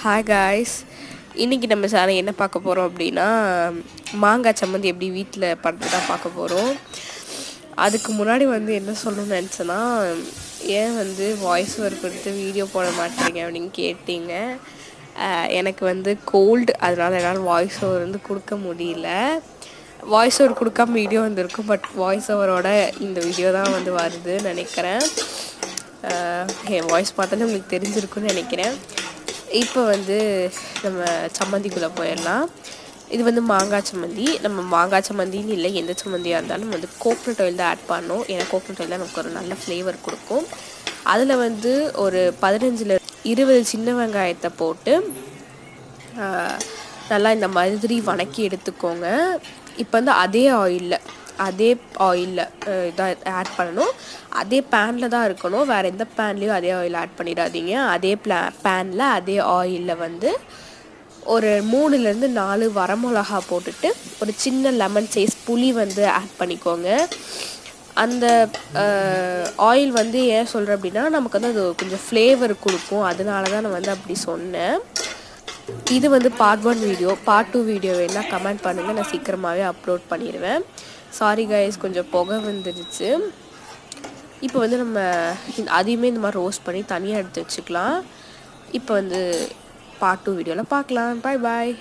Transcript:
Hi guys, இன்றைக்கி நம்ம channel என்ன பார்க்க போகிறோம் அப்படின்னா மாங்காய் சம்மந்தி எப்படி வீட்டில் பண்ணுறது தான் பார்க்க போகிறோம். அதுக்கு முன்னாடி என்ன சொல்லணும்னு நினச்சேன்னா, ஏன் வாய்ஸ் ஓவர் கொடுத்து வீடியோ போட மாட்டேறீங்க அப்படின்னு கேட்டீங்க. எனக்கு கோல்டு, அதனால் என்னால் வாய்ஸ் ஓவர் கொடுக்க முடியல. வாய்ஸ் ஓவர் கொடுக்காம வீடியோ வந்திருக்கும், பட் வாய்ஸ் ஓவரோட இந்த வீடியோ தான் வருதுன்னு நினைக்கிறேன். என் வாய்ஸ் பார்த்தாலே உங்களுக்கு தெரிஞ்சிருக்குன்னு நினைக்கிறேன். இப்போ நம்ம சம்மந்திக்குள்ளே போயிடலாம். இது மாங்காய் சம்மந்தி. நம்ம மாங்காய் சம்மந்தின்னு இல்லை, எந்த சம்மந்தியாக இருந்தாலும் கோகனட் ஆயில் தான் ஆட் பண்ணணும். ஏன்னா கோகனட் ஆயில் தான் நமக்கு ஒரு நல்ல ஃப்ளேவர் கொடுக்கும். அதில் ஒரு 15-20 சின்ன வெங்காயத்தை போட்டு நல்லா இந்த மாதிரி வணக்கி எடுத்துக்கோங்க. இப்போ அதே ஆயிலில் இதாக ஆட் பண்ணணும். அதே பேனில் தான் இருக்கணும், வேறு எந்த பேன்லேயும் அதே ஆயில் ஆட் பண்ணிடாதீங்க. அதே பேனில் அதே ஆயிலில் ஒரு 3-4 வரமிளகா போட்டுட்டு ஒரு சின்ன லெமன் சைஸ் புளி ஆட் பண்ணிக்கோங்க. அந்த ஆயில் ஏன் சொல்கிறேன் அப்படின்னா, நமக்கு அது கொஞ்சம் ஃப்ளேவர் கொடுக்கும். அதனால தான் நான் அப்படி சொன்னேன். இது பார்ட் 1 வீடியோ. பார்ட் 2 வீடியோ வேணால் கமெண்ட் பண்ணுங்கள், நான் சீக்கிரமாகவே அப்லோட் பண்ணிடுவேன். சாரி கைஸ், கொஞ்சம் புகை வந்துடுச்சு. இப்போ நம்ம அதையுமே இந்த மாதிரி ரோஸ்ட் பண்ணி தனியாக எடுத்து வச்சுக்கலாம். இப்போ பார்ட் 2 வீடியோவில் பார்க்கலாம். பாய் பாய்.